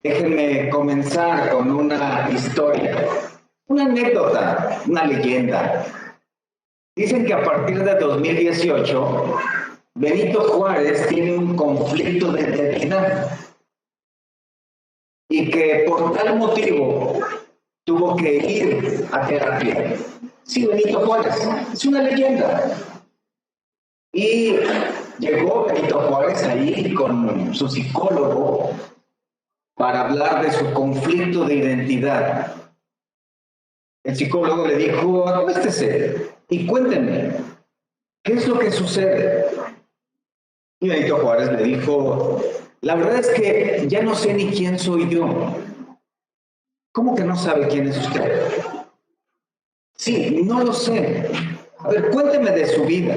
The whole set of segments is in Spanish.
Déjenme comenzar con una historia, una anécdota, una leyenda. Dicen que a partir de 2018, Benito Juárez tiene un conflicto de identidad y que por tal motivo tuvo que ir a terapia. Sí, Benito Juárez, es una leyenda. Y llegó Benito Juárez ahí con su psicólogo para hablar de su conflicto de identidad. El psicólogo le dijo, acuéstese y cuéntenme, ¿qué es lo que sucede? Y Benito Juárez le dijo, la verdad es que ya no sé ni quién soy yo. ¿Cómo que no sabe quién es usted? Sí, no lo sé. A ver, cuénteme de su vida.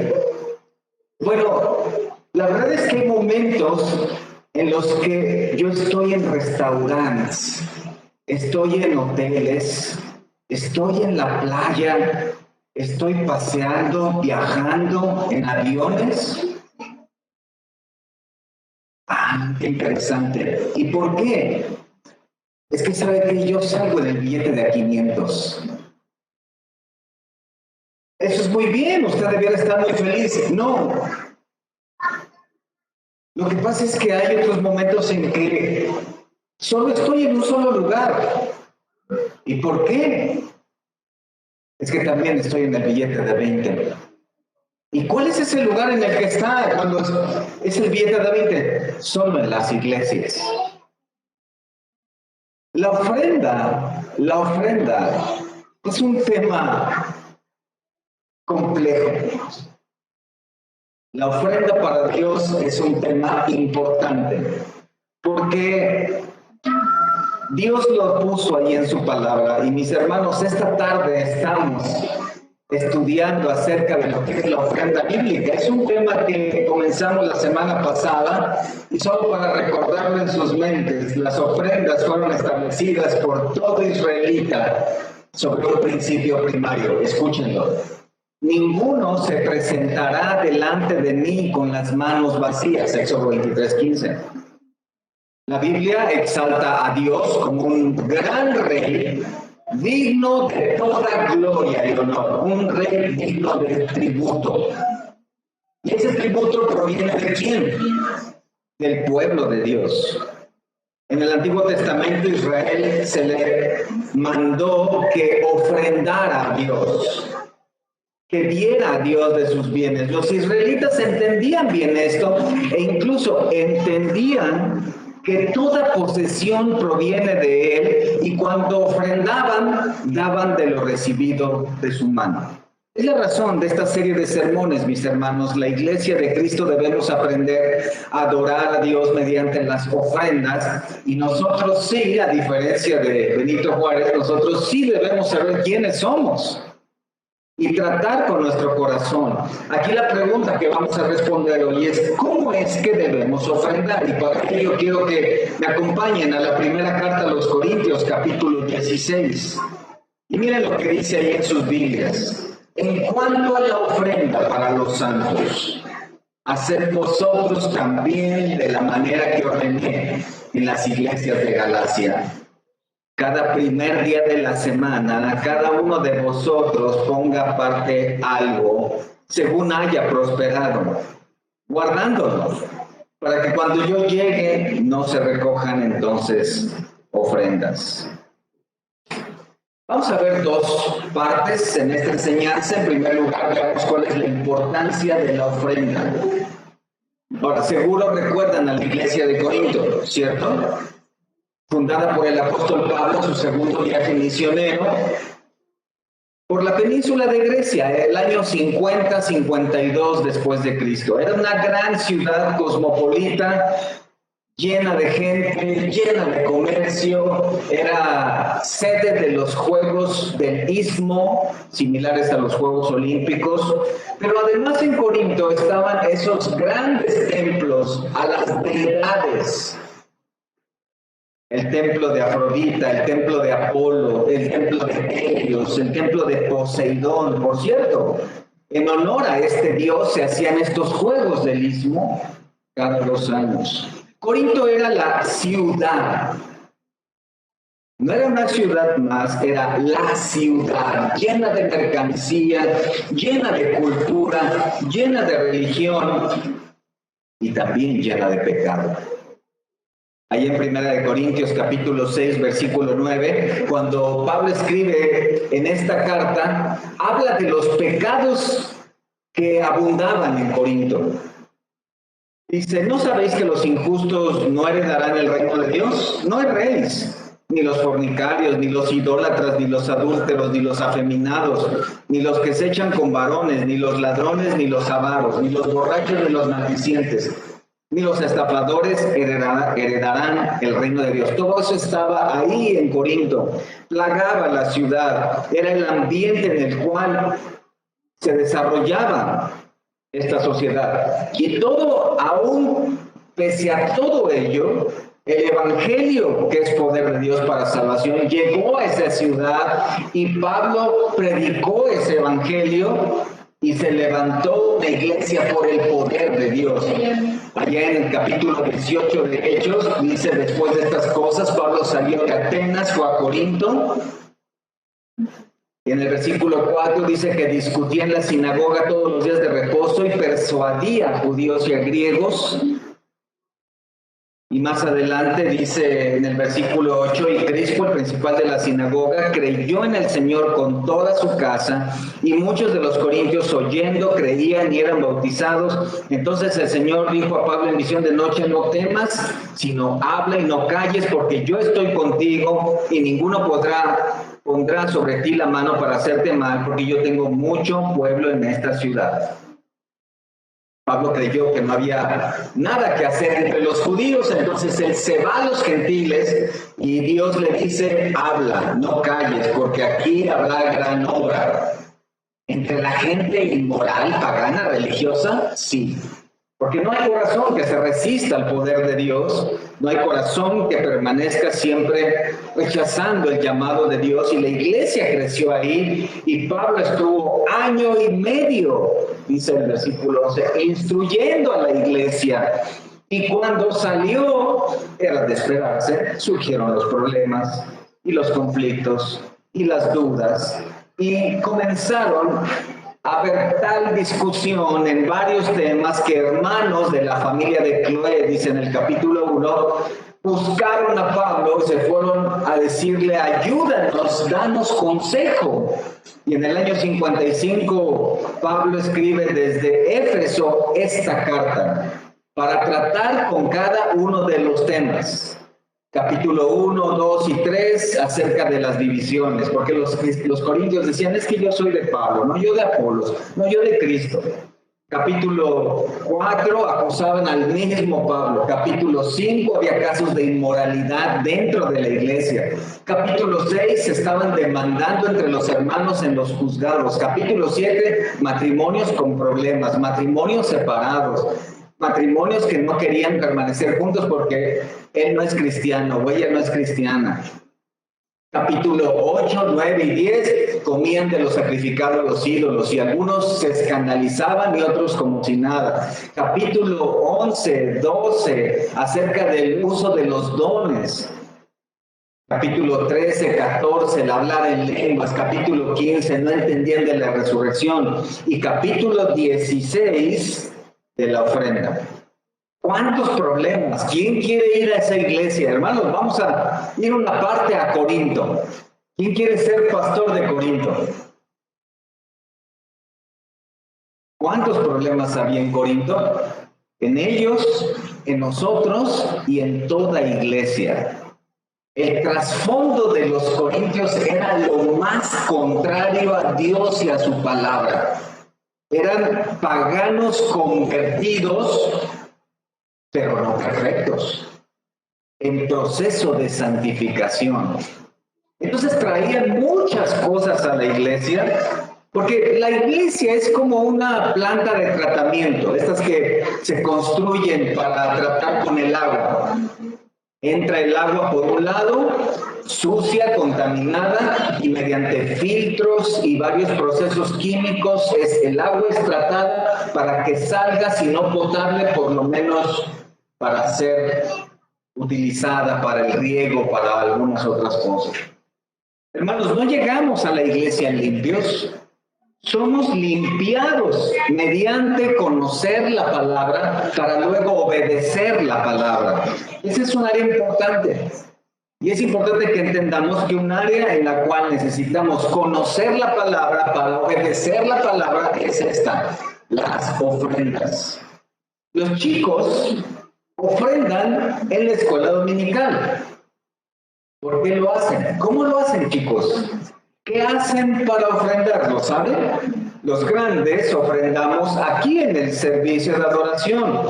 Bueno, la verdad es que hay momentos en los que yo estoy en restaurantes, estoy en hoteles, estoy en la playa, estoy paseando, viajando en aviones. Ah, qué interesante. ¿Y por qué? Es que sabe que yo salgo en el billete de a 500. Eso es muy bien, usted debiera estar muy feliz. No. Lo que pasa es que hay otros momentos en que solo estoy en un solo lugar. ¿Y por qué? Es que también estoy en el billete de 20. ¿Y cuál es ese lugar en el que está cuando es el billete de 20? Solo en las iglesias. La ofrenda es un tema complejo. La ofrenda para Dios es un tema importante, porque Dios lo puso ahí en su palabra. Y mis hermanos, esta tarde estamos estudiando acerca de lo que es la ofrenda bíblica. Es un tema que comenzamos la semana pasada y solo para recordarlo en sus mentes, las ofrendas fueron establecidas por todo israelita sobre un principio primario. Escúchenlo. Ninguno se presentará delante de mí con las manos vacías. Éxodo 23:15. La Biblia exalta a Dios como un gran rey, digno de toda gloria y honor, un rey digno de tributo. ¿Y ese tributo proviene de quién? Del pueblo de Dios. En el Antiguo Testamento Israel se le mandó que ofrendara a Dios, que diera a Dios de sus bienes. Los israelitas entendían bien esto e incluso entendían que toda posesión proviene de Él y cuando ofrendaban, daban de lo recibido de su mano. Es la razón de esta serie de sermones, mis hermanos. La Iglesia de Cristo debemos aprender a adorar a Dios mediante las ofrendas y nosotros sí, a diferencia de Benito Juárez, nosotros sí debemos saber quiénes somos y tratar con nuestro corazón. Aquí la pregunta que vamos a responder hoy es, ¿cómo es que debemos ofrendar? Y para ello quiero que me acompañen a la primera carta a los Corintios, capítulo 16. Y miren lo que dice ahí en sus Biblias. En cuanto a la ofrenda para los santos, haced vosotros también de la manera que ordené en las iglesias de Galacia. Cada primer día de la semana, cada uno de vosotros ponga aparte algo según haya prosperado, guardándolos, para que cuando yo llegue no se recojan entonces ofrendas. Vamos a ver dos partes en esta enseñanza. En primer lugar, veamos cuál es la importancia de la ofrenda. Ahora, seguro recuerdan a la iglesia de Corinto, ¿cierto? Fundada por el apóstol Pablo, su segundo viaje misionero, por la península de Grecia, el año 50-52 después de Cristo. Era una gran ciudad cosmopolita, llena de gente, llena de comercio, era sede de los Juegos del Istmo, similares a los Juegos Olímpicos, pero además en Corinto estaban esos grandes templos a las deidades. El templo de Afrodita, el templo de Apolo, el templo de Helios, el templo de Poseidón. Por cierto, en honor a este dios se hacían estos Juegos del Istmo cada 2 años. Corinto era la ciudad No era una ciudad más, era la ciudad, llena de mercancía, llena de cultura, llena de religión y también llena de pecado. Ahí en 1 Corintios capítulo 6, versículo 9, cuando Pablo escribe en esta carta, habla de los pecados que abundaban en Corinto. Dice, ¿no sabéis que los injustos no heredarán el reino de Dios? No erréis. Ni los fornicarios, ni los idólatras, ni los adúlteros, ni los afeminados, ni los que se echan con varones, ni los ladrones, ni los avaros, ni los borrachos, ni los maldicientes, ni los estafadores heredarán el reino de Dios. Todo eso estaba ahí en Corinto, plagaba la ciudad, era el ambiente en el cual se desarrollaba esta sociedad. Y todo, aún pese a todo ello, el evangelio, que es poder de Dios para salvación, llegó a esa ciudad y Pablo predicó ese evangelio y se levantó una iglesia por el poder de Dios. Allá en el capítulo 18 de Hechos dice, después de estas cosas, Pablo salió de Atenas, fue a Corinto. Y en el versículo 4 dice que discutía en la sinagoga todos los días de reposo y persuadía a judíos y a griegos. Y más adelante dice en el versículo 8, y Crispo, el principal de la sinagoga, creyó en el Señor con toda su casa, y muchos de los corintios oyendo creían y eran bautizados. Entonces el Señor dijo a Pablo en visión de noche, no temas, sino habla y no calles, porque yo estoy contigo, y ninguno pondrá sobre ti la mano para hacerte mal, porque yo tengo mucho pueblo en esta ciudad. Pablo creyó que no había nada que hacer entre los judíos, entonces él se va a los gentiles y Dios le dice, habla, no calles, porque aquí habrá gran obra. ¿Entre la gente inmoral, pagana, religiosa? Sí. Porque no hay corazón que se resista al poder de Dios, no hay corazón que permanezca siempre rechazando el llamado de Dios, y la iglesia creció ahí, y Pablo estuvo 1 año y medio, dice el versículo 11, instruyendo a la iglesia, y cuando salió, era de esperarse, surgieron los problemas, y los conflictos, y las dudas, y comenzaron a haber tal discusión en varios temas que hermanos de la familia de Cloé, dice en el capítulo 1, buscaron a Pablo y se fueron a decirle, ayúdanos, danos consejo. Y en el año 55, Pablo escribe desde Éfeso esta carta para tratar con cada uno de los temas. Capítulo 1, 2 y 3 acerca de las divisiones, porque los corintios decían, es que yo soy de Pablo, no yo de Apolos, no yo de Cristo. Capítulo 4 acusaban al mismo Pablo. Capítulo 5 había casos de inmoralidad dentro de la iglesia. Capítulo 6 se estaban demandando entre los hermanos en los juzgados. Capítulo 7 matrimonios con problemas, matrimonios separados. Matrimonios que no querían permanecer juntos porque él no es cristiano o ella no es cristiana. Capítulo 8, 9 y 10 comían de lo sacrificado a los ídolos y algunos se escandalizaban y otros como si nada. Capítulo 11, 12 acerca del uso de los dones. Capítulo 13, 14, el hablar en lenguas. Capítulo 15, no entendían de la resurrección. Y capítulo 16, de la ofrenda. ¿Cuántos problemas? ¿Quién quiere ir a esa iglesia? Hermanos, vamos a ir una parte a Corinto. ¿Quién quiere ser pastor de Corinto? ¿Cuántos problemas había en Corinto? En ellos, en nosotros y en toda iglesia. El trasfondo de los corintios era lo más contrario a Dios y a su palabra. Eran paganos convertidos, pero no perfectos, en proceso de santificación. Entonces traían muchas cosas a la iglesia, porque la iglesia es como una planta de tratamiento, estas que se construyen para tratar con el agua. Entra el agua por un lado, sucia, contaminada, y mediante filtros y varios procesos químicos el agua es tratada para que salga, si no potable, por lo menos para ser utilizada para el riego, para algunas otras cosas. Hermanos, no llegamos a la iglesia limpios. Somos limpiados mediante conocer la palabra para luego obedecer la palabra. Ese es un área importante. Y es importante que entendamos que un área en la cual necesitamos conocer la palabra para obedecer la palabra es esta, las ofrendas. Los chicos ofrendan en la escuela dominical. ¿Por qué lo hacen? ¿Cómo lo hacen, chicos? ¿Qué hacen para ofrendar? ¿Lo saben? Los grandes ofrendamos aquí en el servicio de adoración.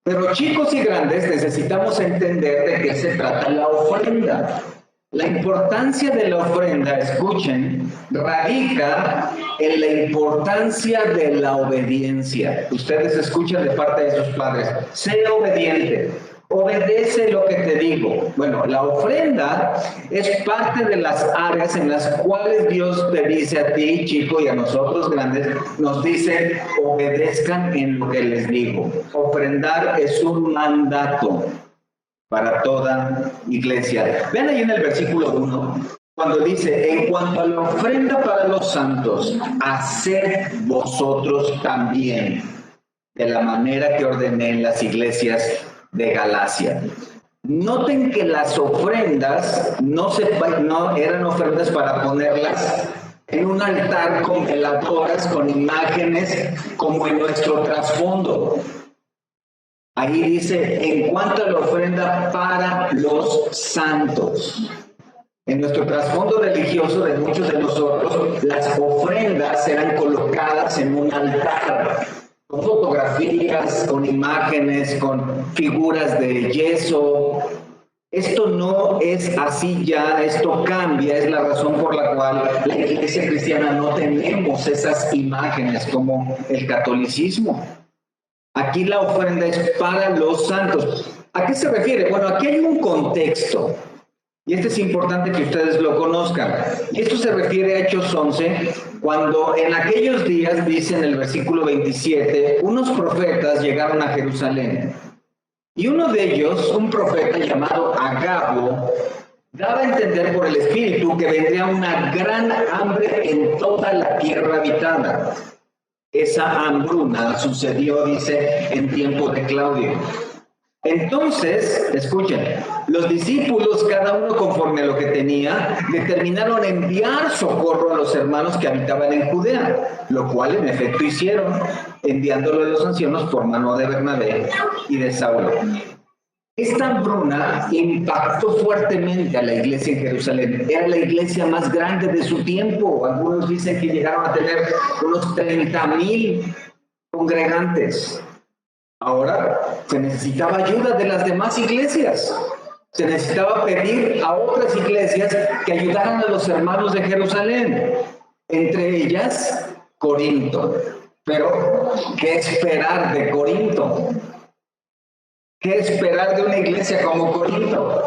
Pero chicos y grandes necesitamos entender de qué se trata la ofrenda. La importancia de la ofrenda, escuchen, radica en la importancia de la obediencia. Ustedes escuchan de parte de sus padres, sé obediente. Obedece lo que te digo. Bueno, la ofrenda es parte de las áreas en las cuales Dios te dice a ti, chico, y a nosotros grandes, nos dice, obedezcan en lo que les digo. Ofrendar es un mandato para toda iglesia. Vean ahí en el versículo 1, cuando dice, en cuanto a la ofrenda para los santos, haced vosotros también, de la manera que ordené en las iglesias de Galacia. Noten que las ofrendas no eran ofrendas para ponerlas en un altar con veladoras, con imágenes, como en nuestro trasfondo. Ahí dice, en cuanto a la ofrenda para los santos. En nuestro trasfondo religioso de muchos de nosotros, las ofrendas eran colocadas en un altar, con fotografías, con imágenes, con figuras de yeso. Esto no es así ya, esto cambia, es la razón por la cual la iglesia cristiana no tenemos esas imágenes como el catolicismo. Aquí la ofrenda es para los santos. ¿A qué se refiere? Bueno, aquí hay un contexto. Y este es importante que ustedes lo conozcan. Y esto se refiere a Hechos 11, cuando en aquellos días, dice en el versículo 27, unos profetas llegaron a Jerusalén. Y uno de ellos, un profeta llamado Agabo, daba a entender por el Espíritu que vendría una gran hambre en toda la tierra habitada. Esa hambruna sucedió, dice, en tiempo de Claudio. Entonces, escuchen, los discípulos, cada uno conforme a lo que tenía, determinaron enviar socorro a los hermanos que habitaban en Judea, lo cual en efecto hicieron, enviándolo a los ancianos por mano de Bernabé y de Saulo. Esta hambruna impactó fuertemente a la iglesia en Jerusalén. Era la iglesia más grande de su tiempo. Algunos dicen que llegaron a tener unos 30,000 congregantes. Ahora se necesitaba ayuda de las demás iglesias. Se necesitaba pedir a otras iglesias que ayudaran a los hermanos de Jerusalén. Entre ellas, Corinto. Pero, ¿qué esperar de Corinto? ¿Qué esperar de una iglesia como Corinto?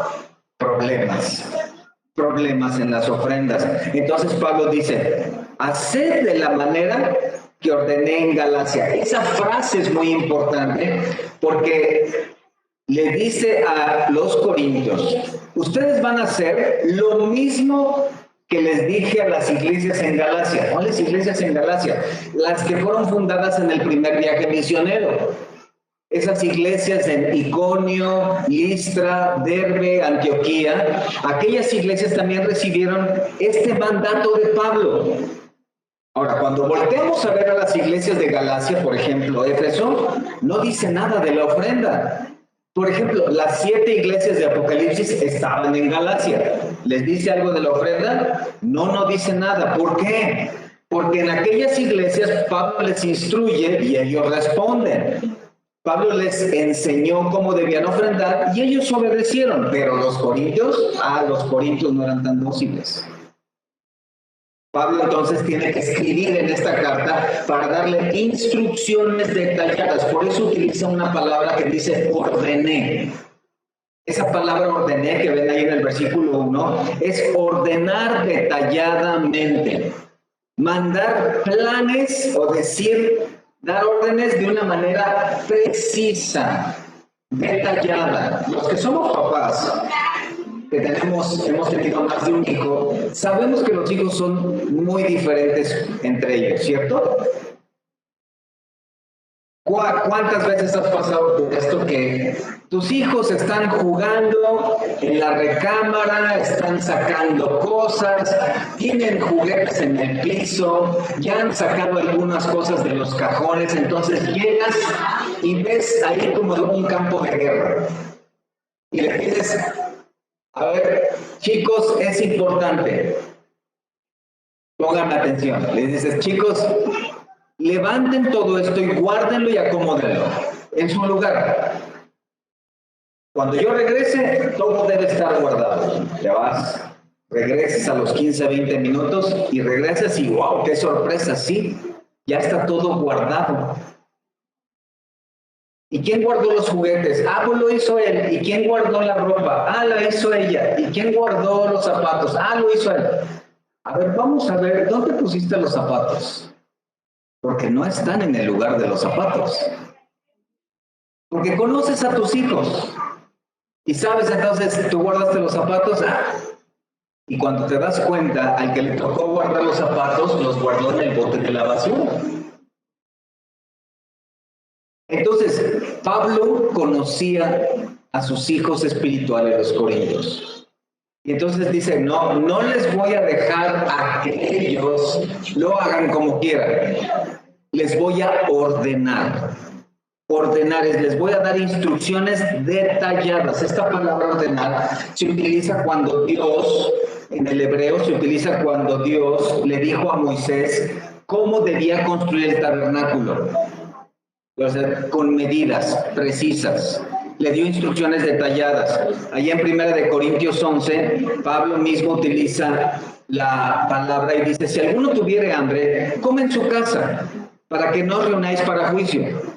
Problemas en las ofrendas. Entonces Pablo dice, haced de la manera que ordené en Galacia. Esa frase es muy importante porque le dice a los corintios, ustedes van a hacer lo mismo que les dije a las iglesias en Galacia. ¿Cuáles iglesias en Galacia? Las que fueron fundadas en el primer viaje misionero. Esas iglesias en Iconio, Listra, Derbe, Antioquía, aquellas iglesias también recibieron este mandato de Pablo. Ahora, cuando volteamos a ver a las iglesias de Galacia, por ejemplo, Éfeso, no dice nada de la ofrenda. Por ejemplo, las 7 iglesias de Apocalipsis estaban en Galacia. ¿Les dice algo de la ofrenda? No dice nada. ¿Por qué? Porque en aquellas iglesias Pablo les instruye y ellos responden. Pablo les enseñó cómo debían ofrendar y ellos obedecieron, pero los corintios no eran tan dóciles. Pablo entonces tiene que escribir en esta carta para darle instrucciones detalladas. Por eso utiliza una palabra que dice ordené. Esa palabra ordené que ven ahí en el versículo 1 es ordenar detalladamente, mandar planes o dar órdenes de una manera precisa. detallada. Los que somos papás, que hemos tenido más de un hijo, sabemos que los hijos son muy diferentes entre ellos, ¿cierto? ¿Cuántas veces has pasado por esto que tus hijos están jugando en la recámara, están sacando cosas, tienen juguetes en el piso, ya han sacado algunas cosas de los cajones, entonces llegas y ves ahí como un campo de guerra y le dices, a ver, chicos, es importante, pongan atención, le dices, chicos, levanten todo esto y guárdenlo y acomódenlo en su lugar. Cuando yo regrese, todo debe estar guardado. Te vas, regresas a los 15, 20 minutos y regresas y ¡wow! ¡Qué sorpresa! Sí, ya está todo guardado. ¿Y quién guardó los juguetes? Ah, pues lo hizo él. ¿Y quién guardó la ropa? Ah, la hizo ella. ¿Y quién guardó los zapatos? Ah, lo hizo él. A ver, vamos a ver, ¿dónde pusiste los zapatos? Porque no están en el lugar de los zapatos. Porque conoces a tus hijos. Y sabes, entonces, tú guardaste los zapatos. Y cuando te das cuenta, al que le tocó guardar los zapatos, los guardó en el bote de la basura. Entonces, Pablo conocía a sus hijos espirituales, los corintios. Y entonces dice, no les voy a dejar a que ellos lo hagan como quieran. Les voy a ordenar. Les voy a dar instrucciones detalladas. Esta palabra ordenar se utiliza cuando Dios, en el hebreo se utiliza cuando Dios le dijo a Moisés cómo debía construir el tabernáculo. O sea, con medidas precisas. Le dio instrucciones detalladas. Allá en 1 Corintios 11, Pablo mismo utiliza la palabra y dice, si alguno tuviere hambre, come en su casa, para que no os reunáis para juicio.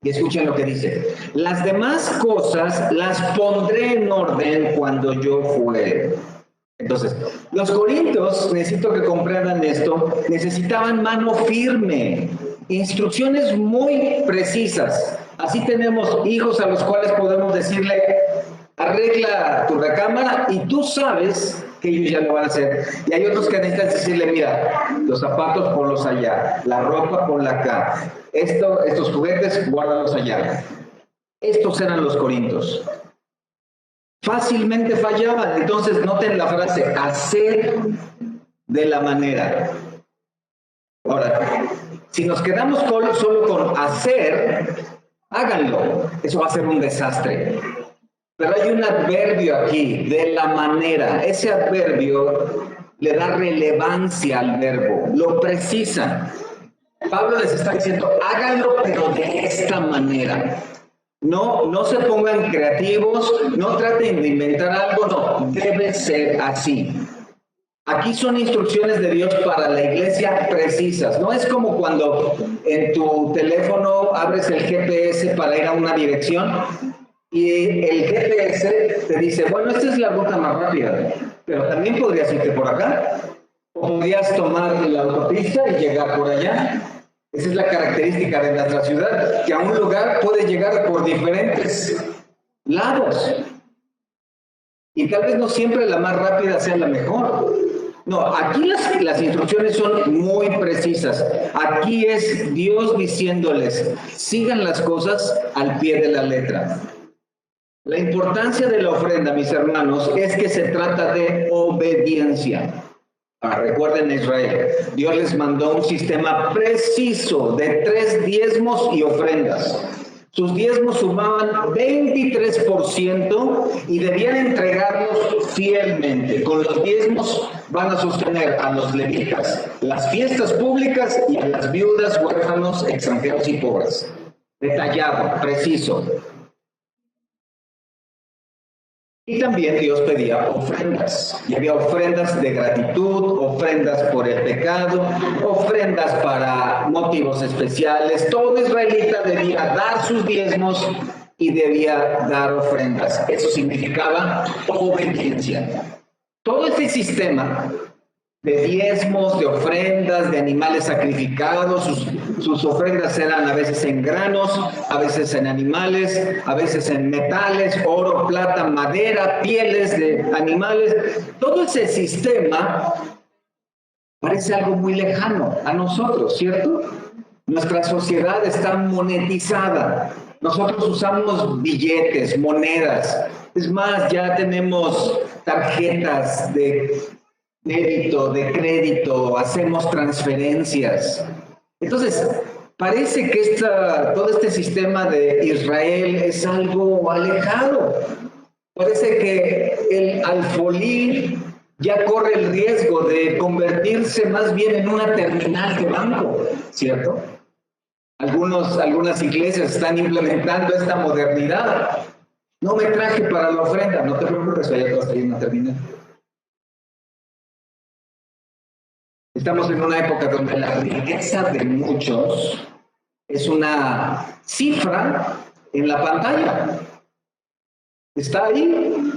Y escuchen lo que dice. Las demás cosas las pondré en orden cuando yo fuere. Entonces, los corintios, necesito que comprendan esto, necesitaban mano firme, instrucciones muy precisas. Así tenemos hijos a los cuales podemos decirle, arregla tu recámara y tú sabes que ellos ya lo van a hacer. Y hay otros que necesitan decirle, mira, los zapatos ponlos allá, la ropa ponla acá, estos juguetes guárdalos allá. Estos eran los corintios. Fácilmente fallaban. Entonces noten la frase, hacer de la manera. Ahora, si nos quedamos solo con hacer, háganlo. Eso va a ser un desastre. Pero hay un adverbio aquí, de la manera. Ese adverbio le da relevancia al verbo, lo precisa. Pablo les está diciendo, háganlo, pero de esta manera. No se pongan creativos, no traten de inventar algo, no, debe ser así. Aquí son instrucciones de Dios para la iglesia precisas. No es como cuando en tu teléfono abres el GPS para ir a una dirección y el GPS te dice, bueno, esta es la ruta más rápida, pero también podrías irte por acá. O podrías tomar la autopista y llegar por allá. Esa es la característica de nuestra ciudad, que a un lugar puedes llegar por diferentes lados. Y tal vez no siempre la más rápida sea la mejor. No, aquí las instrucciones son muy precisas. Aquí es Dios diciéndoles, sigan las cosas al pie de la letra. La importancia de la ofrenda, mis hermanos, es que se trata de obediencia. Recuerden Israel, Dios les mandó un sistema preciso de 3 diezmos y ofrendas. Sus diezmos sumaban 23% y debían entregarlos fielmente. Con los diezmos van a sostener a los levitas, las fiestas públicas y a las viudas, huérfanos, extranjeros y pobres. Detallado, preciso. Y también Dios pedía ofrendas. Y había ofrendas de gratitud, ofrendas por el pecado, ofrendas para motivos especiales. Todo israelita debía dar sus diezmos y debía dar ofrendas. Eso significaba obediencia. Todo este sistema de diezmos, de ofrendas, de animales sacrificados. Sus ofrendas eran a veces en granos, a veces en animales, a veces en metales, oro, plata, madera, pieles de animales. Todo ese sistema parece algo muy lejano a nosotros, ¿cierto? Nuestra sociedad está monetizada. Nosotros usamos billetes, monedas. Es más, ya tenemos tarjetas de débito, de crédito, hacemos transferencias. Entonces, parece que todo este sistema de Israel es algo alejado. Parece que el alfolí ya corre el riesgo de convertirse más bien en una terminal de banco, ¿cierto? Algunas iglesias están implementando esta modernidad. No me traje para la ofrenda, no te preocupes, allá atrás hay una terminal. Estamos en una época donde la riqueza de muchos es una cifra en la pantalla. Está ahí.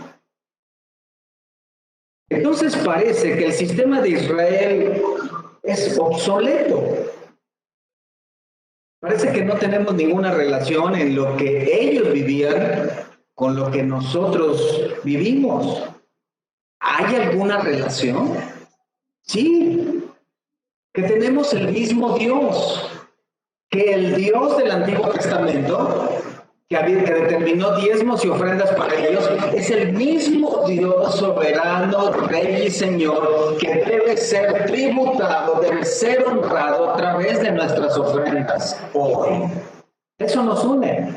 Entonces parece que el sistema de Israel es obsoleto. Parece que no tenemos ninguna relación en lo que ellos vivían con lo que nosotros vivimos. ¿Hay alguna relación? Sí, que tenemos el mismo Dios, que el Dios del Antiguo Testamento, que determinó diezmos y ofrendas para ellos, es el mismo Dios soberano, Rey y Señor, que debe ser tributado, debe ser honrado a través de nuestras ofrendas hoy. Eso nos une.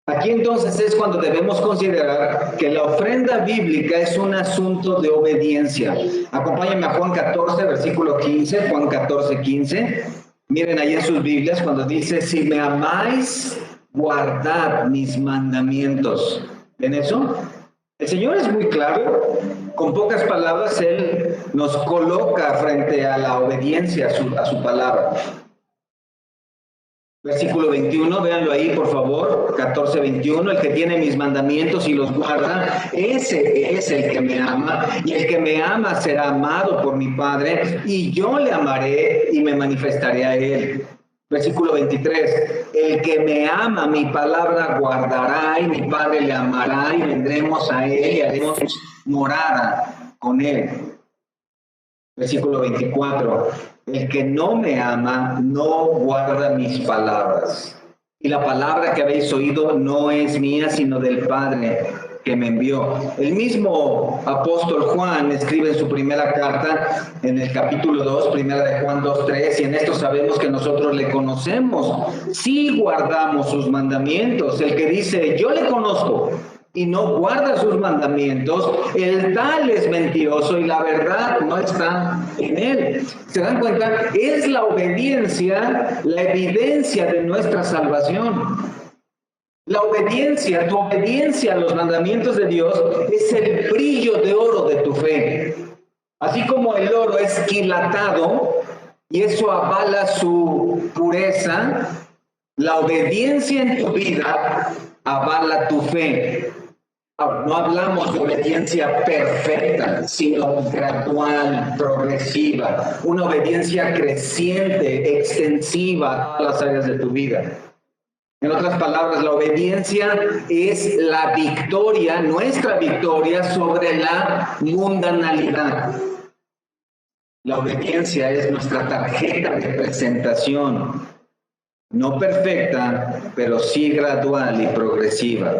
Aquí entonces es cuando debemos considerar que la ofrenda bíblica es un asunto de obediencia. Acompáñenme a Juan 14, versículo 15, Juan 14, 15. Miren ahí en sus Biblias cuando dice, si me amáis, guardad mis mandamientos. ¿Ven eso? El Señor es muy claro. Con pocas palabras, Él nos coloca frente a la obediencia a su palabra. Versículo 21, véanlo ahí, por favor. 14, 21. El que tiene mis mandamientos y los guarda, ese es el que me ama. Y el que me ama será amado por mi Padre, y yo le amaré y me manifestaré a él. Versículo 23, el que me ama, mi palabra guardará, y mi Padre le amará, y vendremos a él y haremos morada con él. Versículo 24, el que no me ama, no guarda mis palabras. Y la palabra que habéis oído no es mía, sino del Padre que me envió. El mismo apóstol Juan escribe en su primera carta, en el capítulo 2, primera de Juan 2:3, y en esto sabemos que nosotros le conocemos, si guardamos sus mandamientos. El que dice, yo le conozco, y no guarda sus mandamientos, el tal es mentiroso y la verdad no está en él. ¿Se dan cuenta? Es la obediencia, la evidencia de nuestra salvación. La obediencia, tu obediencia a los mandamientos de Dios es el brillo de oro de tu fe. Así como el oro es quilatado y eso avala su pureza, la obediencia en tu vida avala tu fe. No hablamos de obediencia perfecta, sino gradual, progresiva, una obediencia creciente, extensiva a todas las áreas de tu vida. En otras palabras, la obediencia es la victoria, nuestra victoria sobre la mundanalidad. La obediencia es nuestra tarjeta de presentación, no perfecta, pero sí gradual y progresiva.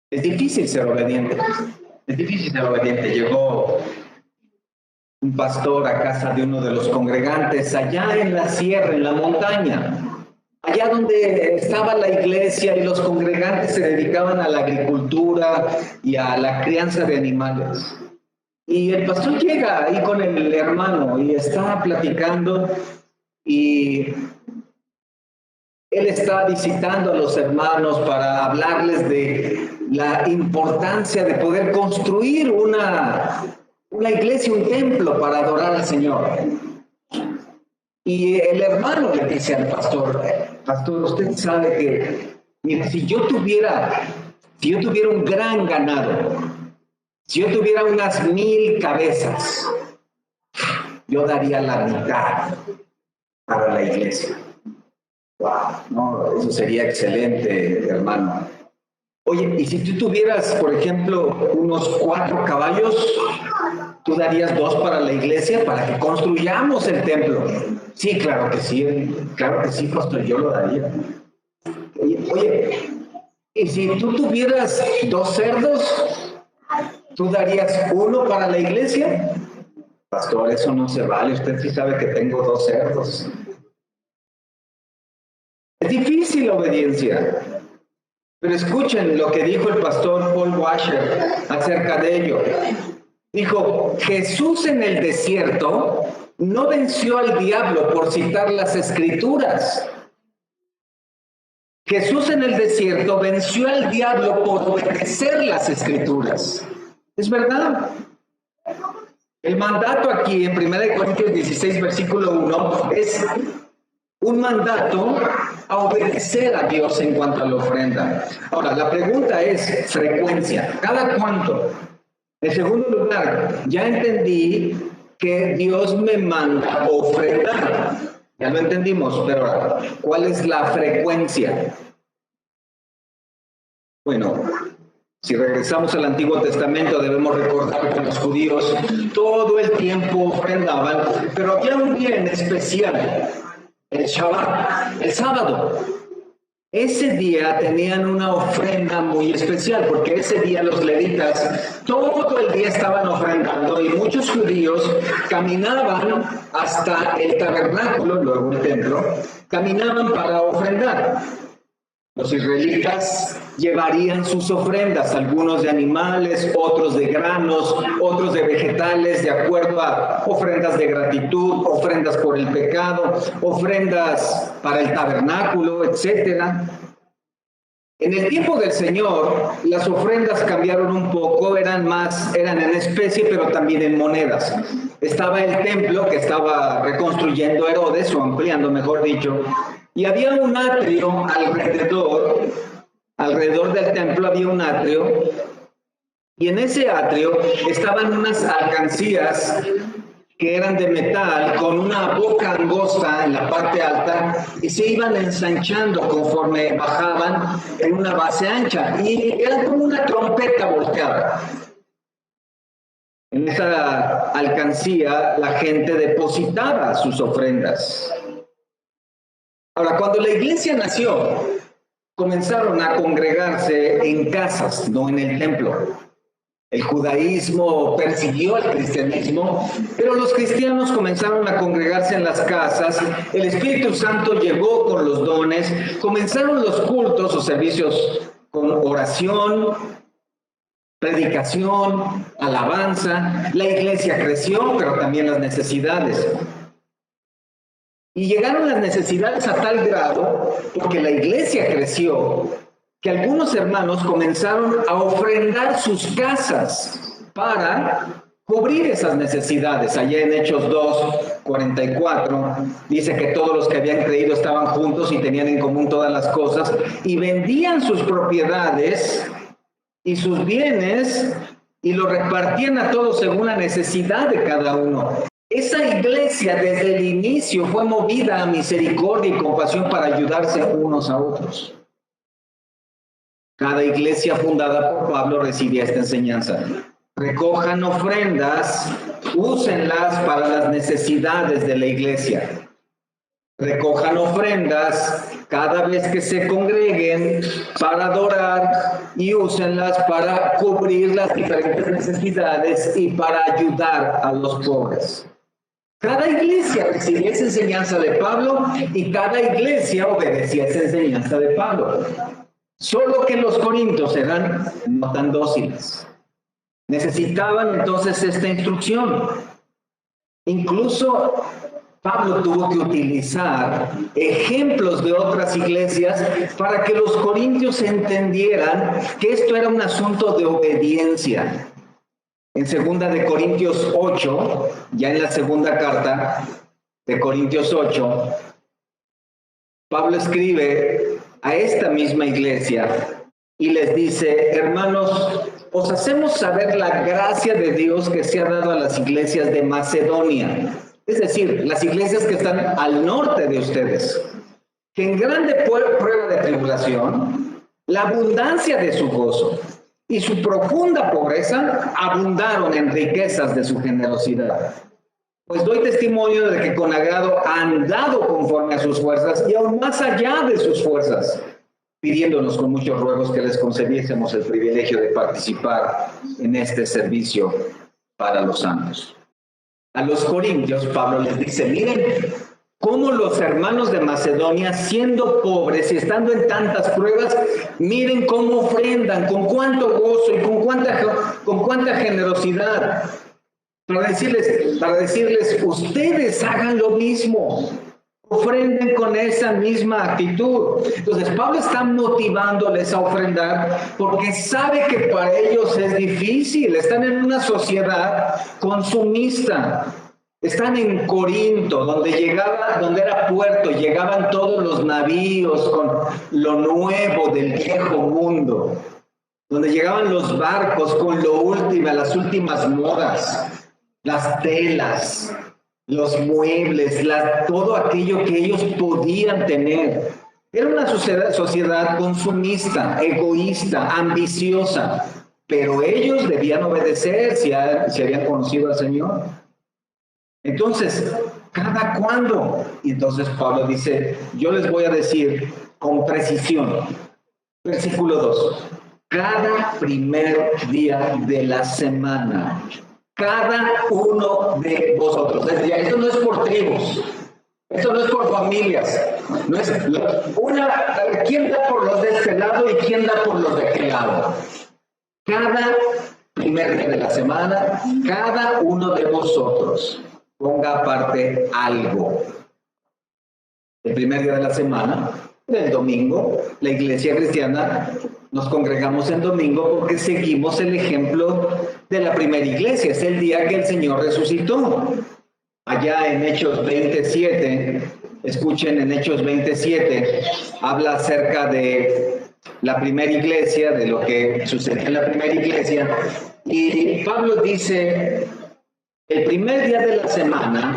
Es difícil ser obediente. Es difícil ser obediente. Llegó un pastor a casa de uno de los congregantes allá en la sierra, en la montaña. Allá donde estaba la iglesia y los congregantes se dedicaban a la agricultura y a la crianza de animales. Y el pastor llega ahí con el hermano y está platicando y él está visitando a los hermanos para hablarles de la importancia de poder construir una iglesia, un templo para adorar al Señor. Y el hermano le dice al pastor, pastor, usted sabe que, mire, si yo tuviera un gran ganado, Si yo tuviera unas 1000 cabezas, yo daría la mitad para la iglesia. Wow, no, eso sería excelente, hermano. Oye, y si tú tuvieras, por ejemplo, unos 4 caballos, ¿tú darías 2 para la iglesia para que construyamos el templo? Sí, claro que sí, pastor, yo lo daría. Oye, y si tú tuvieras 2 cerdos, ¿tú darías 1 para la iglesia? Pastor, eso no se vale, usted sí sabe que tengo 2 cerdos. Es difícil la obediencia. Pero escuchen lo que dijo el pastor Paul Washer acerca de ello. Dijo, Jesús en el desierto no venció al diablo por citar las escrituras. Jesús en el desierto venció al diablo por obedecer las escrituras. Es verdad. El mandato aquí en 1 Corintios 16, versículo 1, es un mandato a obedecer a Dios en cuanto a la ofrenda. Ahora, la pregunta es frecuencia. ¿Cada cuánto? En segundo lugar, ya entendí que Dios me manda ofrendar. Ya lo entendimos, pero ahora, ¿cuál es la frecuencia? Bueno, si regresamos al Antiguo Testamento, debemos recordar que los judíos todo el tiempo ofrendaban, pero había un día en especial, el Shabbat, el sábado. Ese día tenían una ofrenda muy especial, porque ese día los levitas todo el día estaban ofrendando y muchos judíos caminaban hasta el tabernáculo, luego el templo, caminaban para ofrendar. Los israelitas llevarían sus ofrendas, algunos de animales, otros de granos, otros de vegetales, de acuerdo a ofrendas de gratitud, ofrendas por el pecado, ofrendas para el tabernáculo, etc. En el tiempo del Señor, las ofrendas cambiaron un poco, eran en especie, pero también en monedas. Estaba el templo que estaba reconstruyendo Herodes, o ampliando, mejor dicho, y había un atrio alrededor del templo había un atrio, y en ese atrio estaban unas alcancías que eran de metal, con una boca angosta en la parte alta, y se iban ensanchando conforme bajaban en una base ancha, y era como una trompeta volteada. En esa alcancía la gente depositaba sus ofrendas. Ahora, cuando la iglesia nació, comenzaron a congregarse en casas, no en el templo. El judaísmo persiguió al cristianismo, pero los cristianos comenzaron a congregarse en las casas, el Espíritu Santo llegó con los dones, comenzaron los cultos o servicios con oración, predicación, alabanza, la iglesia creció, pero también las necesidades. Y llegaron las necesidades a tal grado, porque la iglesia creció, que algunos hermanos comenzaron a ofrendar sus casas para cubrir esas necesidades. Allá en Hechos 2:44 dice que todos los que habían creído estaban juntos y tenían en común todas las cosas y vendían sus propiedades y sus bienes y lo repartían a todos según la necesidad de cada uno. Esa iglesia desde el inicio fue movida a misericordia y compasión para ayudarse unos a otros. Cada iglesia fundada por Pablo recibía esta enseñanza. Recojan ofrendas, úsenlas para las necesidades de la iglesia. Recojan ofrendas cada vez que se congreguen para adorar y úsenlas para cubrir las diferentes necesidades y para ayudar a los pobres. Cada iglesia recibía esa enseñanza de Pablo y cada iglesia obedecía esa enseñanza de Pablo. Solo que los corintios eran no tan dóciles. Necesitaban entonces esta instrucción. Incluso Pablo tuvo que utilizar ejemplos de otras iglesias para que los corintios entendieran que esto era un asunto de obediencia. En 2 de Corintios 8, ya en la segunda carta de Corintios 8, Pablo escribe a esta misma iglesia y les dice: hermanos, os hacemos saber la gracia de Dios que se ha dado a las iglesias de Macedonia, es decir, las iglesias que están al norte de ustedes, que en grande prueba de tribulación, la abundancia de su gozo y su profunda pobreza abundaron en riquezas de su generosidad. Pues doy testimonio de que con agrado han dado conforme a sus fuerzas y aún más allá de sus fuerzas, pidiéndonos con muchos ruegos que les concediésemos el privilegio de participar en este servicio para los santos. A los corintios, Pablo les dice, miren cómo los hermanos de Macedonia, siendo pobres y estando en tantas pruebas, miren cómo ofrendan, con cuánto gozo y con cuánta generosidad. Para decirles, ustedes hagan lo mismo, ofrenden con esa misma actitud. Entonces, Pablo está motivándoles a ofrendar porque sabe que para ellos es difícil. Están en una sociedad consumista. Están en Corinto, donde era puerto, llegaban todos los navíos con lo nuevo del viejo mundo, donde llegaban los barcos con lo último, las últimas modas, las telas, los muebles, todo aquello que ellos podían tener. Era una sociedad consumista, egoísta, ambiciosa, pero ellos debían obedecer si habían conocido al Señor. Entonces, ¿cada cuándo? Y entonces Pablo dice, yo les voy a decir con precisión, versículo 2, cada primer día de la semana, cada uno de vosotros. Esto no es por tribus, esto no es por familias, no es quién da por los de este lado y quién da por los de aquel lado. Cada primer día de la semana, cada uno de vosotros ponga aparte algo. El primer día de la semana, el domingo, la iglesia cristiana, nos congregamos en domingo porque seguimos el ejemplo de la primera iglesia. Es el día que el Señor resucitó. Allá en Hechos 27, escuchen, en Hechos 27, habla acerca de la primera iglesia, de lo que sucedió en la primera iglesia. Y Pablo dice, el primer día de la semana,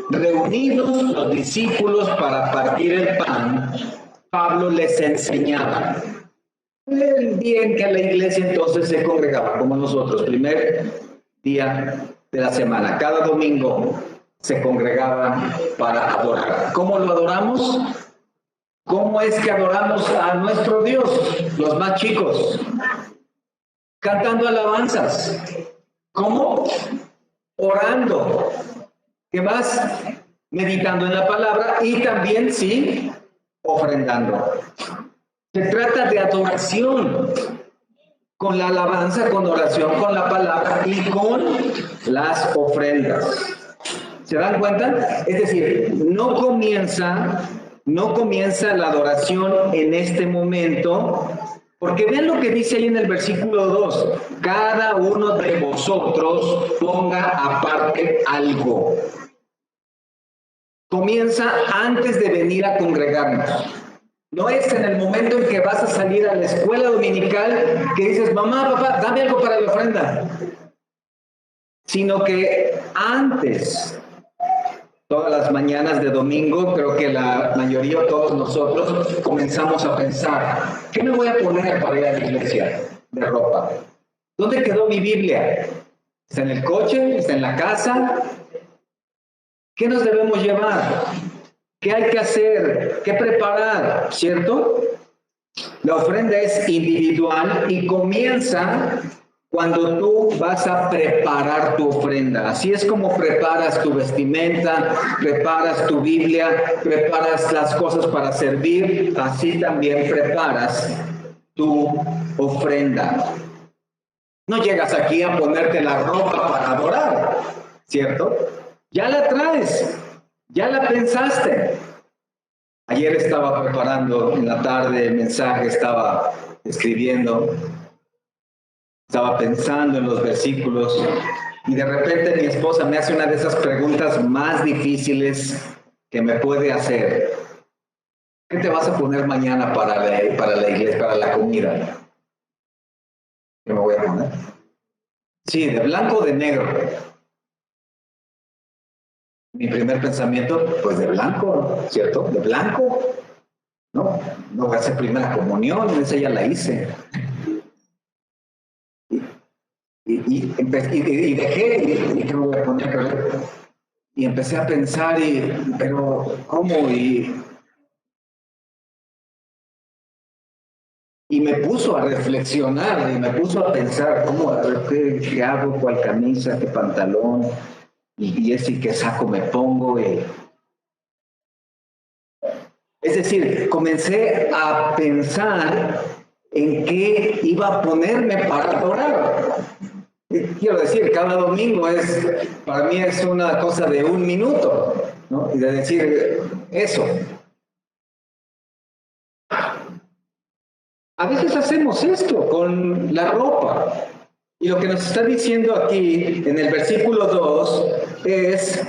reunidos los discípulos para partir el pan, Pablo les enseñaba. El día en que la iglesia entonces se congregaba, como nosotros, primer día de la semana, cada domingo se congregaban para adorar. ¿Cómo lo adoramos? ¿Cómo es que adoramos a nuestro Dios? Los más chicos, cantando alabanzas. ¿Cómo? Orando. ¿Qué más? Meditando en la palabra y también, sí, ofrendando. Se trata de adoración, con la alabanza, con oración, con la palabra y con las ofrendas. ¿Se dan cuenta? Es decir, no comienza la adoración en este momento, porque vean lo que dice ahí en el versículo 2. Cada uno de vosotros ponga aparte algo. Comienza antes de venir a congregarnos. No es en el momento en que vas a salir a la escuela dominical que dices, mamá, papá, dame algo para la ofrenda. Sino que antes, todas las mañanas de domingo, creo que la mayoría o todos nosotros comenzamos a pensar, ¿qué me voy a poner para ir a la iglesia de ropa? ¿Dónde quedó mi Biblia? ¿Está en el coche? ¿Está en la casa? ¿Qué nos debemos llevar? ¿Qué hay que hacer? ¿Qué preparar? ¿Cierto? La ofrenda es individual y comienza cuando tú vas a preparar tu ofrenda. Así es como preparas tu vestimenta, preparas tu Biblia, preparas las cosas para servir, así también preparas tu ofrenda. No llegas aquí a ponerte la ropa para adorar, ¿cierto? Ya la traes. ¿Ya la pensaste? Ayer estaba preparando en la tarde el mensaje, estaba escribiendo, estaba pensando en los versículos y de repente mi esposa me hace una de esas preguntas más difíciles que me puede hacer. ¿Qué te vas a poner mañana para la iglesia, para la comida? ¿Qué me voy a poner? Sí, de blanco o de negro. Mi primer pensamiento, pues de blanco, ¿cierto? De blanco. No, no voy a hacer primera comunión, esa ya la hice. Y dejé, y ¿qué me voy a poner? Y empecé a pensar, pero ¿cómo? Y me puso a reflexionar, y me puso a pensar, ¿cómo? A ver, ¿qué hago? ¿Cuál camisa? ¿Qué pantalón? Y ese qué saco me pongo. Es decir, comencé a pensar en qué iba a ponerme para adorar. Quiero decir, cada domingo para mí es una cosa de 1 minuto, ¿no? Y de decir eso. A veces hacemos esto con la ropa. Y lo que nos está diciendo aquí en el versículo 2 es,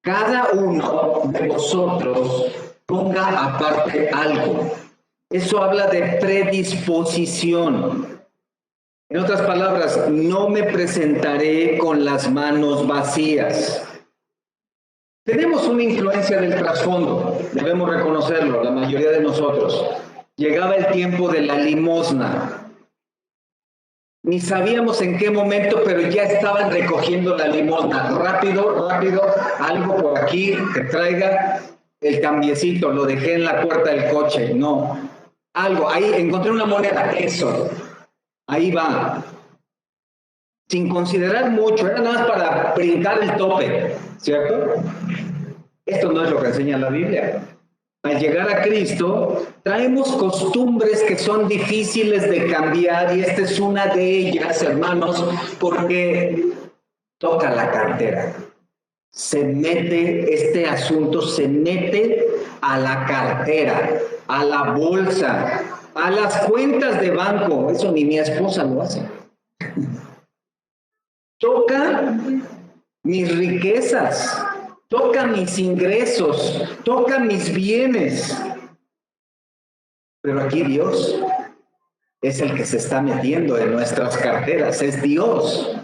cada uno de vosotros ponga aparte algo. Eso habla de predisposición. En otras palabras, no me presentaré con las manos vacías. Tenemos una influencia del trasfondo, debemos reconocerlo, la mayoría de nosotros. Llegaba el tiempo de la limosna. Ni sabíamos en qué momento, pero ya estaban recogiendo la limosna. Rápido, rápido, algo por aquí que traiga el cambiecito, lo dejé en la puerta del coche. No, algo, ahí encontré una moneda, eso. Ahí va. Sin considerar mucho, era nada más para brincar el tope, ¿cierto? Esto no es lo que enseña la Biblia. Al llegar a Cristo, traemos costumbres que son difíciles de cambiar y esta es una de ellas, hermanos, porque toca la cartera. Este asunto se mete a la cartera, a la bolsa, a las cuentas de banco. Eso ni mi esposa lo hace. Toca mis riquezas, toca mis ingresos, toca mis bienes. Pero aquí Dios es el que se está metiendo en nuestras carteras, es Dios.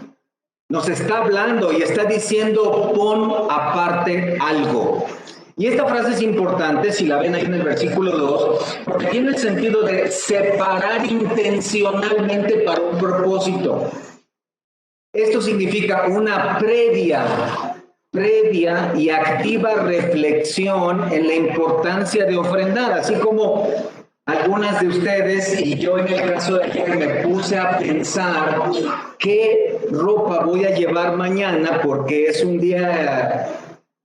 Nos está hablando y está diciendo, pon aparte algo. Y esta frase es importante, si la ven ahí en el versículo 2, porque tiene el sentido de separar intencionalmente para un propósito. Esto significa una previa y activa reflexión en la importancia de ofrendar, así como algunas de ustedes y yo en el caso de ayer me puse a pensar qué ropa voy a llevar mañana porque es un día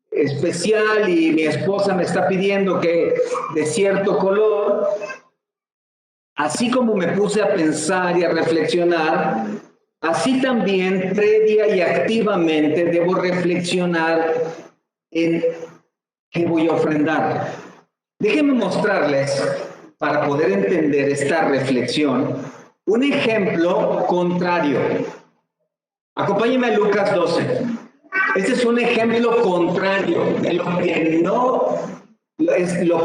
especial y mi esposa me está pidiendo que de cierto color. Así como me puse a pensar y a reflexionar, así también previa y activamente debo reflexionar en qué voy a ofrendar. Déjenme mostrarles, para poder entender esta reflexión, un ejemplo contrario. Acompáñenme a Lucas 12. Este es un ejemplo contrario de lo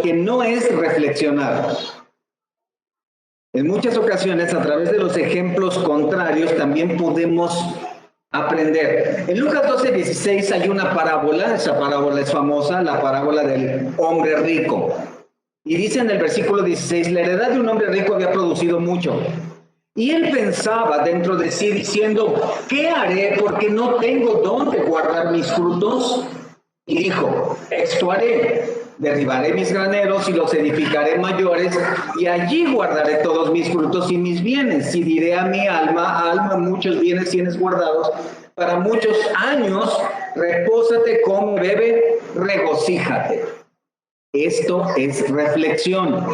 que no es reflexionar. En muchas ocasiones, a través de los ejemplos contrarios, también podemos aprender. En Lucas 12:16 hay una parábola, esa parábola es famosa, la parábola del hombre rico. Y dice en el versículo 16, la heredad de un hombre rico había producido mucho. Y él pensaba dentro de sí diciendo, ¿qué haré porque no tengo dónde guardar mis frutos? Y dijo, esto haré, derribaré mis graneros y los edificaré mayores, y allí guardaré todos mis frutos y mis bienes. Y diré a mi alma, muchos bienes tienes guardados, para muchos años, repósate, come, bebe, regocíjate. Esto es reflexión.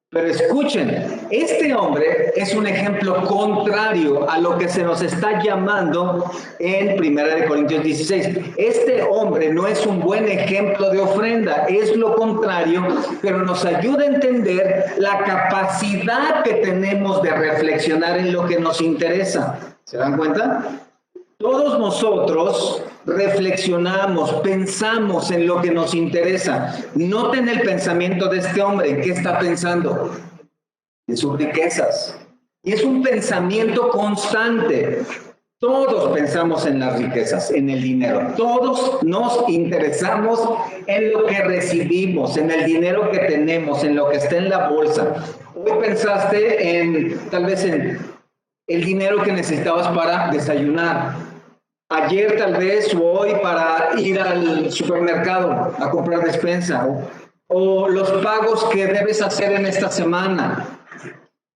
Pero escuchen, este hombre es un ejemplo contrario a lo que se nos está llamando en 1 Corintios 16. Este hombre no es un buen ejemplo de ofrenda, es lo contrario, pero nos ayuda a entender la capacidad que tenemos de reflexionar en lo que nos interesa. ¿Se dan cuenta? Todos nosotros reflexionamos, pensamos en lo que nos interesa. Noten el pensamiento de este hombre. ¿En qué está pensando? En sus riquezas, Y es un pensamiento constante. Todos pensamos en las riquezas, en el dinero. Todos nos interesamos en lo que recibimos, en el dinero que tenemos, en lo que está en la bolsa. Hoy pensaste tal vez en el dinero que necesitabas para desayunar. Ayer tal vez o hoy para ir al supermercado a comprar despensa o los pagos que debes hacer en esta semana.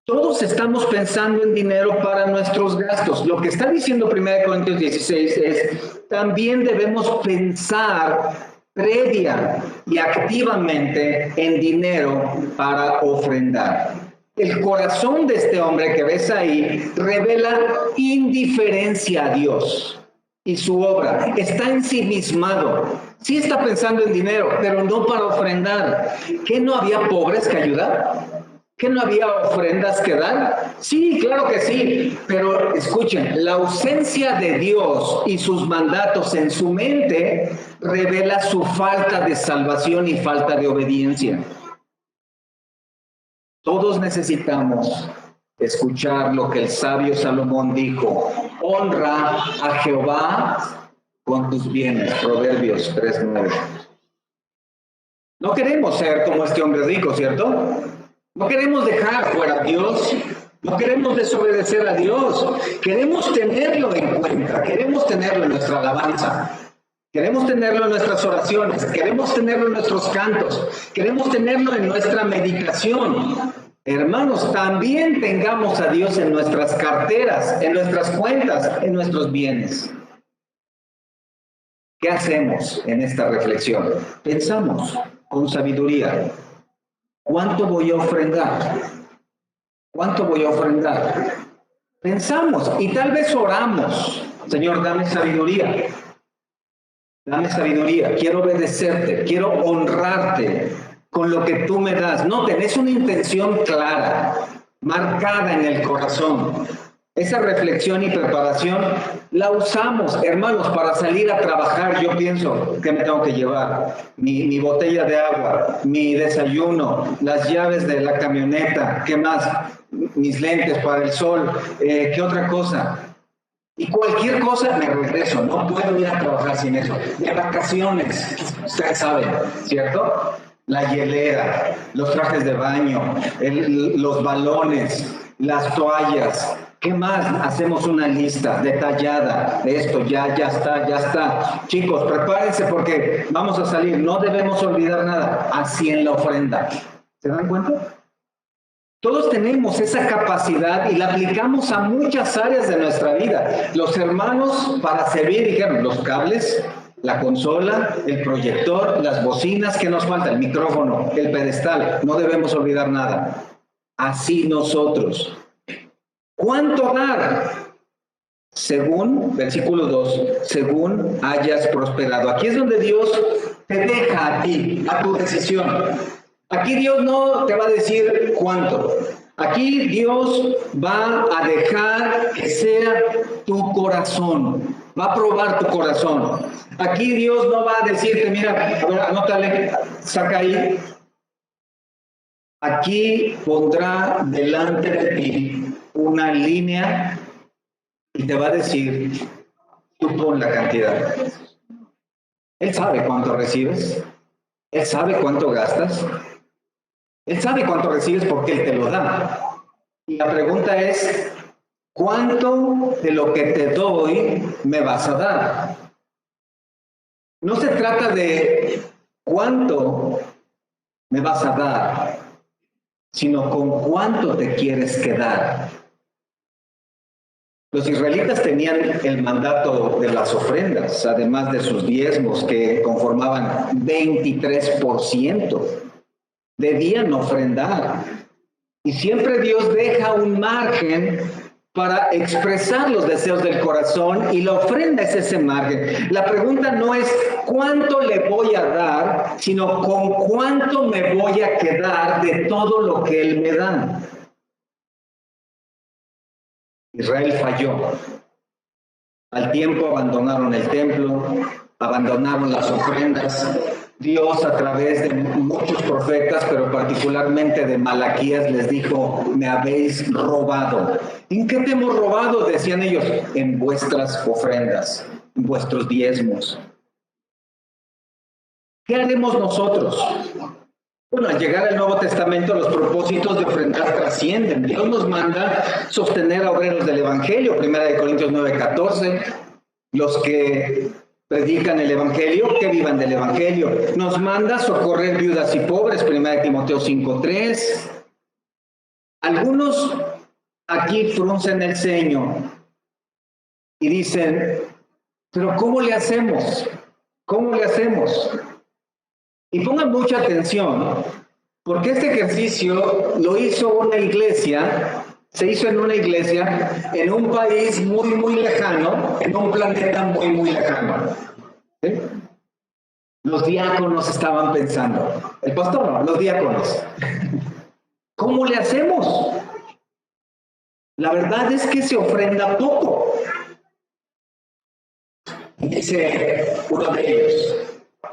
Todos estamos pensando en dinero para nuestros gastos. Lo que está diciendo 1 Corintios 16 es, también debemos pensar previa y activamente en dinero para ofrendar. El corazón de este hombre que ves ahí revela indiferencia a Dios y su obra. Está ensimismado. Sí está pensando en dinero, pero no para ofrendar. ¿Qué no había pobres que ayudar? ¿Que no había ofrendas que dar? Sí, claro que sí, pero escuchen, la ausencia de Dios y sus mandatos en su mente revela su falta de salvación y falta de obediencia. Todos necesitamos escuchar lo que el sabio Salomón dijo: honra a Jehová con tus bienes. Proverbios 3:9. No queremos ser como este hombre rico, ¿cierto? No queremos dejar fuera a Dios, no queremos desobedecer a Dios, queremos tenerlo en cuenta, queremos tenerlo en nuestra alabanza, queremos tenerlo en nuestras oraciones, queremos tenerlo en nuestros cantos, queremos tenerlo en nuestra meditación. Hermanos, también tengamos a Dios en nuestras carteras, en nuestras cuentas, en nuestros bienes. ¿Qué hacemos en esta reflexión? Pensamos con sabiduría. ¿Cuánto voy a ofrendar? ¿Cuánto voy a ofrendar? Pensamos y tal vez oramos. Señor, dame sabiduría. Dame sabiduría. Quiero obedecerte. Quiero honrarte con lo que tú me das. No, tenés una intención clara, marcada en el corazón. Esa reflexión y preparación la usamos, hermanos, para salir a trabajar. Yo pienso que me tengo que llevar mi botella de agua, mi desayuno, las llaves de la camioneta, ¿qué más? Mis lentes para el sol, ¿qué otra cosa? Y cualquier cosa me regreso, no puedo ir a trabajar sin eso. De vacaciones, ustedes saben, ¿cierto? La hielera, los trajes de baño, los balones, las toallas. ¿Qué más? Hacemos una lista detallada de esto, ya está. Chicos, prepárense porque vamos a salir, no debemos olvidar nada. Así en la ofrenda. ¿Se dan cuenta? Todos tenemos esa capacidad y la aplicamos a muchas áreas de nuestra vida. Los hermanos para servir, dijeron, los cables, la consola, el proyector, las bocinas, ¿qué nos falta? El micrófono, el pedestal, no debemos olvidar nada. Así nosotros. ¿Cuánto dar? Según, versículo 2, según hayas prosperado. Aquí es donde Dios te deja a ti, a tu decisión. Aquí Dios no te va a decir cuánto. Aquí Dios va a dejar que sea tu corazón. Va a probar tu corazón. Aquí Dios no va a decirte, mira, a ver, anótale, saca ahí. Aquí pondrá delante de ti una línea y te va a decir, tú pon la cantidad. Él sabe cuánto recibes. Él sabe cuánto gastas. Él sabe cuánto recibes porque Él te lo da. Y la pregunta es, ¿cuánto de lo que te doy me vas a dar? No se trata de cuánto me vas a dar, sino con cuánto te quieres quedar. Los israelitas tenían el mandato de las ofrendas, además de sus diezmos que conformaban 23%. Debían ofrendar. Y siempre Dios deja un margen para expresar los deseos del corazón y la ofrenda es ese margen. La pregunta no es cuánto le voy a dar, sino con cuánto me voy a quedar de todo lo que Él me da. Israel falló. Al tiempo abandonaron el templo, abandonaron las ofrendas, Dios a través de muchos profetas, pero particularmente de Malaquías, les dijo, me habéis robado. ¿En qué te hemos robado? Decían ellos, en vuestras ofrendas, en vuestros diezmos. ¿Qué haremos nosotros? Bueno, al llegar al Nuevo Testamento, los propósitos de ofrendar trascienden. Dios nos manda sostener a obreros del Evangelio, 1 Corintios 9:14. Los que predican el Evangelio, que vivan del Evangelio. Nos manda socorrer viudas y pobres, 1 Timoteo 5:3. Algunos aquí fruncen el ceño y dicen, pero ¿cómo le hacemos? ¿Cómo le hacemos? Y pongan mucha atención, porque este ejercicio lo hizo una iglesia, se hizo en una iglesia, en un país muy, muy lejano, en un planeta muy, muy lejano. ¿Sí? Los diáconos estaban pensando, el pastor no, los diáconos. ¿Cómo le hacemos? La verdad es que se ofrenda poco. Dice uno de ellos,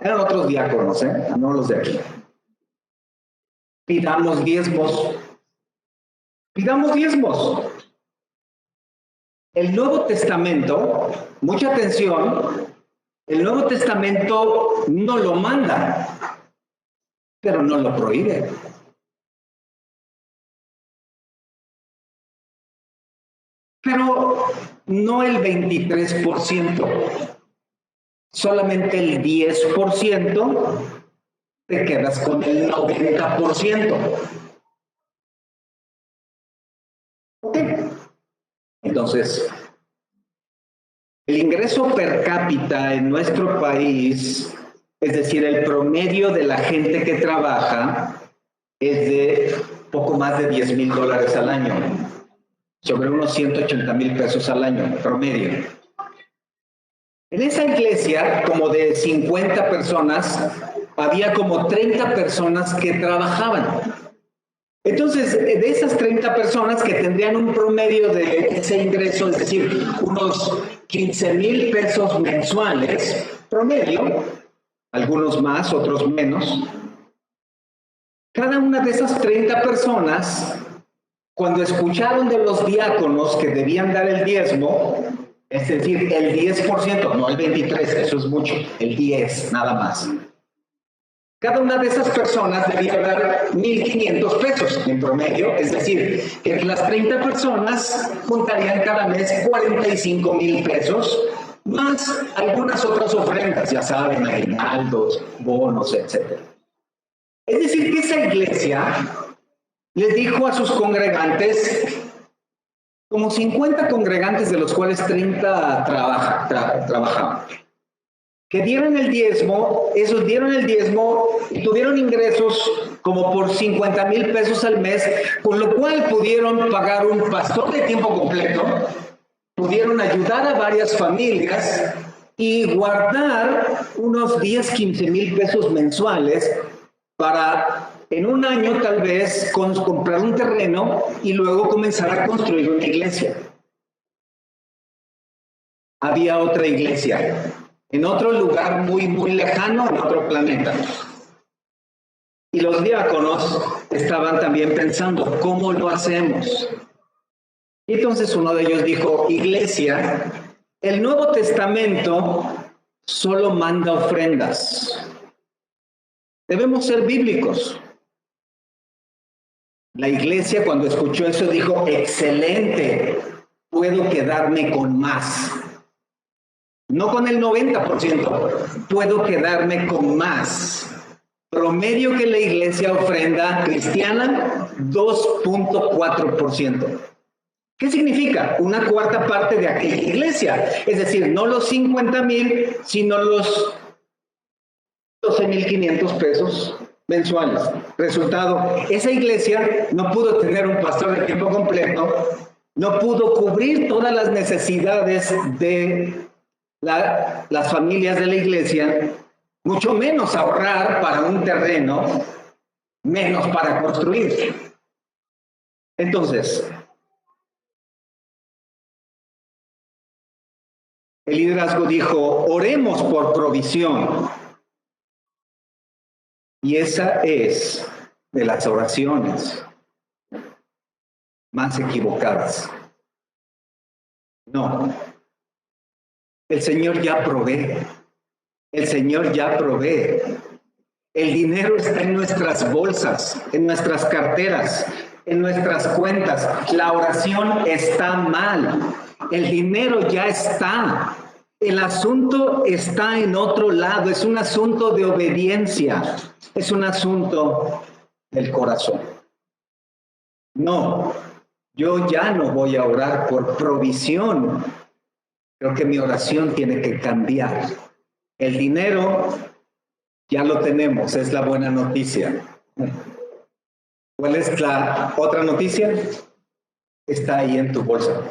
eran otros diáconos, no los de aquí. Pidamos diezmos. Pidamos diezmos. El Nuevo Testamento, mucha atención, el Nuevo Testamento no lo manda, pero no lo prohíbe. Pero no el 23%, solamente el 10%, te quedas con el 90%. ¿Ok? Entonces, el ingreso per cápita en nuestro país, es decir, el promedio de la gente que trabaja, es de poco más de $10,000 al año, sobre unos 180,000 pesos al año, promedio. En esa iglesia, como de 50 personas, había como 30 personas que trabajaban. Entonces, de esas 30 personas que tendrían un promedio de ese ingreso, es decir, unos 15,000 pesos mensuales, promedio, algunos más, otros menos, cada una de esas 30 personas, cuando escucharon de los diáconos que debían dar el diezmo, es decir, el 10%, no el 23%, eso es mucho, el 10%, nada más. Cada una de esas personas debía dar 1,500 pesos en promedio, es decir, que las 30 personas juntarían cada mes 45,000 pesos, más algunas otras ofrendas, ya saben, aguinaldos, bonos, etc. Es decir, que esa iglesia les dijo a sus congregantes, como 50 congregantes de los cuales 30 trabajaban, que dieron el diezmo, esos dieron el diezmo y tuvieron ingresos como por 50,000 pesos al mes, con lo cual pudieron pagar un pastor de tiempo completo, pudieron ayudar a varias familias y guardar unos 10,000-15,000 pesos mensuales para en un año tal vez comprar un terreno y luego comenzar a construir una iglesia. Había otra iglesia en otro lugar muy, muy lejano, en otro planeta. Y los diáconos estaban también pensando, ¿cómo lo hacemos? Y entonces uno de ellos dijo, iglesia, el Nuevo Testamento solo manda ofrendas. Debemos ser bíblicos. La iglesia cuando escuchó eso dijo, excelente, puedo quedarme con más. No con el 90%, puedo quedarme con más. Promedio que la iglesia ofrenda cristiana, 2.4%. ¿Qué significa? Una cuarta parte de aquella iglesia. Es decir, no los 50,000, sino los 12,500 pesos mensuales. Resultado, esa iglesia no pudo tener un pastor de tiempo completo, no pudo cubrir todas las necesidades de las familias de la iglesia, mucho menos ahorrar para un terreno, menos para construir. Entonces, el liderazgo dijo, oremos por provisión. Y esa es de las oraciones más equivocadas. No, el Señor ya provee. El Señor ya provee. El dinero está en nuestras bolsas, en nuestras carteras, en nuestras cuentas. La oración está mal. El dinero ya está. El asunto está en otro lado. Es un asunto de obediencia. Es un asunto del corazón. No, yo ya no voy a orar por provisión. Creo que mi oración tiene que cambiar. El dinero ya lo tenemos, es la buena noticia. ¿Cuál es la otra noticia? Está ahí en tu bolsa.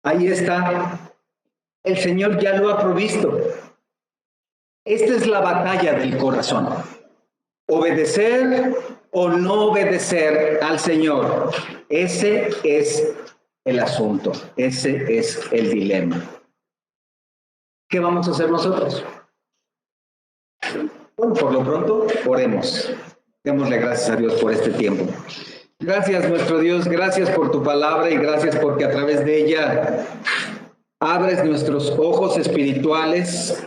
Ahí está. El Señor ya lo ha provisto. Esta es la batalla del corazón. Obedecer o no obedecer al Señor. Ese es el asunto. Ese es el dilema. ¿Qué vamos a hacer nosotros? Bueno, por lo pronto, oremos. Démosle gracias a Dios por este tiempo. Gracias, nuestro Dios, gracias por tu palabra y gracias porque a través de ella abres nuestros ojos espirituales,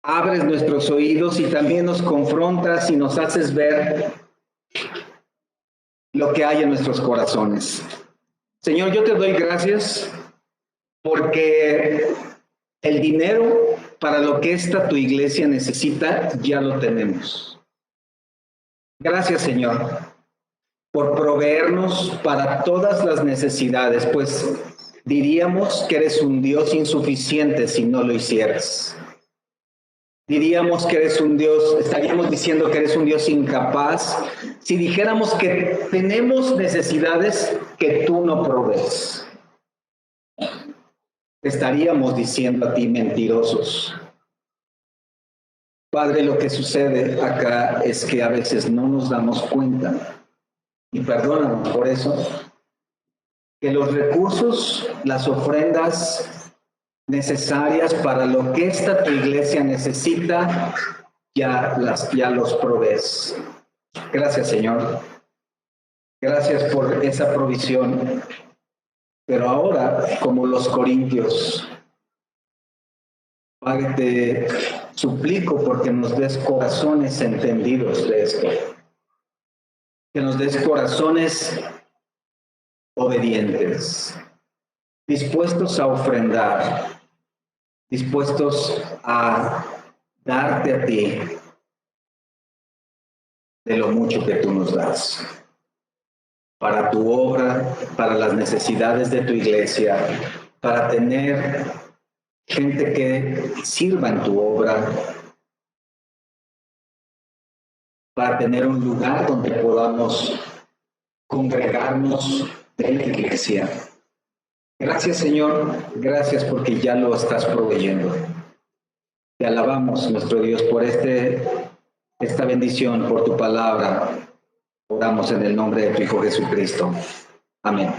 abres nuestros oídos y también nos confrontas y nos haces ver lo que hay en nuestros corazones. Señor, yo te doy gracias porque el dinero para lo que esta tu iglesia necesita, ya lo tenemos. Gracias, Señor, por proveernos para todas las necesidades, pues diríamos que eres un Dios insuficiente si no lo hicieras. Diríamos que eres un Dios, estaríamos diciendo que eres un Dios incapaz si dijéramos que tenemos necesidades que tú no provees. Estaríamos diciendo a ti mentirosos. Padre, lo que sucede acá es que a veces no nos damos cuenta, y perdónanos por eso, que los recursos, las ofrendas necesarias para lo que esta tu iglesia necesita, ya los provees. Gracias, Señor. Gracias por esa provisión. Pero ahora, como los corintios, Padre, te suplico porque nos des corazones entendidos de esto. Que nos des corazones obedientes, dispuestos a ofrendar, dispuestos a darte a ti de lo mucho que tú nos das. Para tu obra, para las necesidades de tu iglesia, para tener gente que sirva en tu obra, para tener un lugar donde podamos congregarnos de la iglesia. Gracias, Señor, gracias porque ya lo estás proveyendo. Te alabamos, nuestro Dios, por esta bendición, por tu palabra. Oramos en el nombre de tu Hijo Jesucristo. Amén.